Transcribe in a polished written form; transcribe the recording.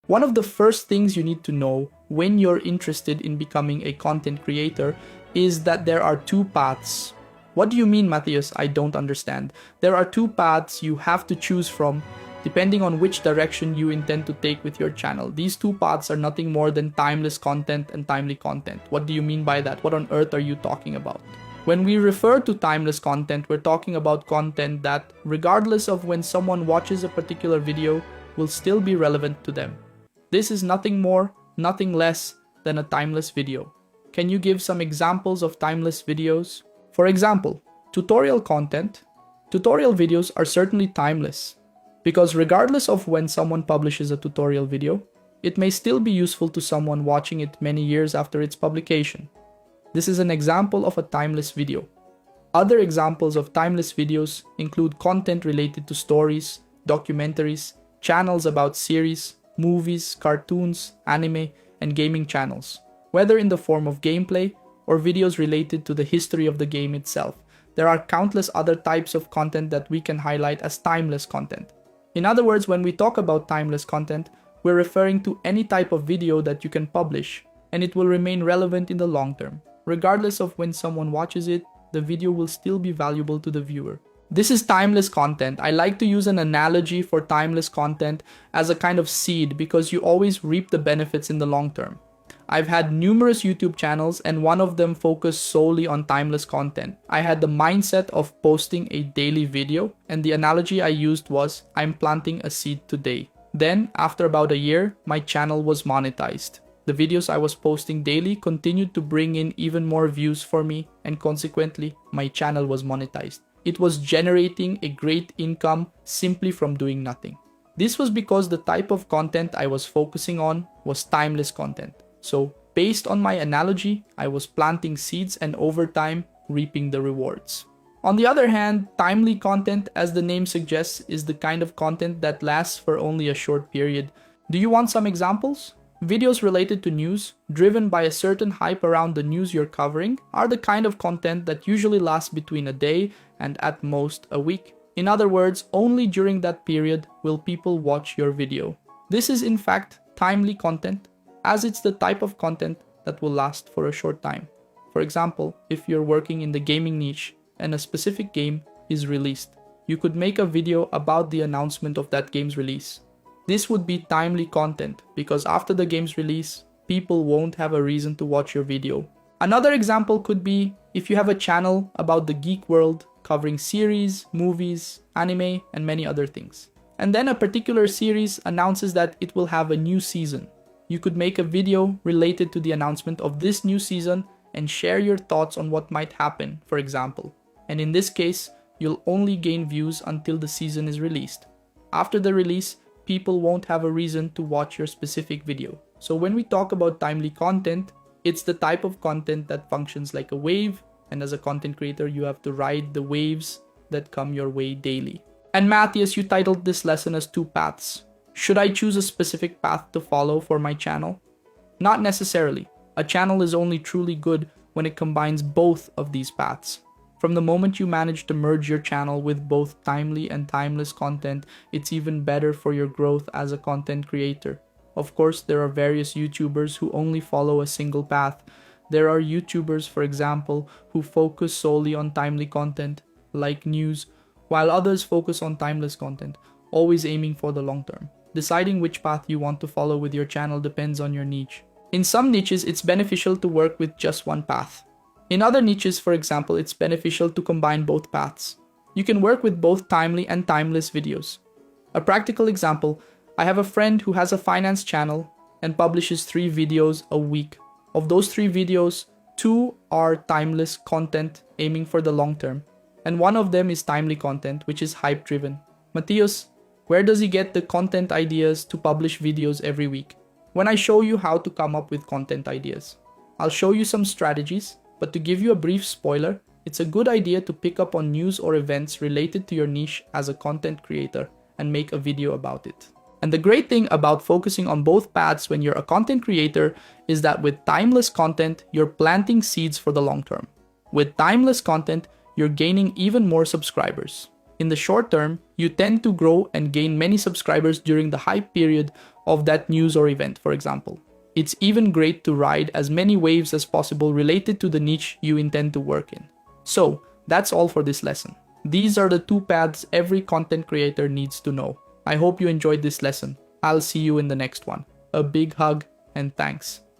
One of the first things you need to know when you're interested in becoming a content creator is that there are two paths. What do you mean, Matthias? I don't understand. There are two paths you have to choose from depending on which direction you intend to take with your channel. These two paths are nothing more than timeless content and timely content. What do you mean by that? What on earth are you talking about? When we refer to timeless content, we're talking about content that, regardless of when someone watches a particular video, will still be relevant to them. This is nothing more, nothing less than a timeless video. Can you give some examples of timeless videos? For example, tutorial content. Tutorial videos are certainly timeless because regardless of when someone publishes a tutorial video, it may still be useful to someone watching it many years after its publication. This is an example of a timeless video. Other examples of timeless videos include content related to stories, documentaries, channels about series, movies, cartoons, anime, and gaming channels, whether in the form of gameplay or videos related to the history of the game itself. There are countless other types of content that we can highlight as timeless content. In other words, when we talk about timeless content, we're referring to any type of video that you can publish, and it will remain relevant in the long term. Regardless of when someone watches it, the video will still be valuable to the viewer. This is timeless content. I like to use an analogy for timeless content as a kind of seed because you always reap the benefits in the long term. I've had numerous YouTube channels and one of them focused solely on timeless content. I had the mindset of posting a daily video, and the analogy I used was, I'm planting a seed today. Then, after about a year, my channel was monetized. The videos I was posting daily continued to bring in even more views for me, and consequently, my channel was monetized. It was generating a great income simply from doing nothing. This was because the type of content I was focusing on was timeless content. So, based on my analogy, I was planting seeds and over time, reaping the rewards. On the other hand, timely content, as the name suggests, is the kind of content that lasts for only a short period. Do you want some examples? Videos related to news, driven by a certain hype around the news you're covering, are the kind of content that usually lasts between a day and at most a week. In other words, only during that period will people watch your video. This is in fact timely content, as it's the type of content that will last for a short time. For example, if you're working in the gaming niche and a specific game is released, you could make a video about the announcement of that game's release. This would be timely content because after the game's release, people won't have a reason to watch your video. Another example could be if you have a channel about the geek world covering series, movies, anime, and many other things. And then a particular series announces that it will have a new season. You could make a video related to the announcement of this new season and share your thoughts on what might happen, for example. And in this case, you'll only gain views until the season is released. After the release, people won't have a reason to watch your specific video. So when we talk about timely content, it's the type of content that functions like a wave, and as a content creator, you have to ride the waves that come your way daily. And Matthias, you titled this lesson as two paths. Should I choose a specific path to follow for my channel? Not necessarily. A channel is only truly good when it combines both of these paths. From the moment you manage to merge your channel with both timely and timeless content, it's even better for your growth as a content creator. Of course, there are various YouTubers who only follow a single path. There are YouTubers, for example, who focus solely on timely content, like news, while others focus on timeless content, always aiming for the long term. Deciding which path you want to follow with your channel depends on your niche. In some niches, it's beneficial to work with just one path. In other niches, for example, it's beneficial to combine both paths. You can work with both timely and timeless videos. A practical example, I have a friend who has a finance channel and publishes 3 videos a week. Of those 3 videos, 2 are timeless content aiming for the long term, and one of them is timely content, which is hype driven. Matthias, where does he get the content ideas to publish videos every week? When I show you how to come up with content ideas, I'll show you some strategies, but to give you a brief spoiler, it's a good idea to pick up on news or events related to your niche as a content creator and make a video about it. And the great thing about focusing on both paths when you're a content creator is that with timeless content, you're planting seeds for the long term. With timeless content, you're gaining even more subscribers. In the short term, you tend to grow and gain many subscribers during the hype period, of that news or event, for example. It's even great to ride as many waves as possible related to the niche you intend to work in. So, that's all for this lesson. These are the 2 paths every content creator needs to know. I hope you enjoyed this lesson. I'll see you in the next one. A big hug and thanks.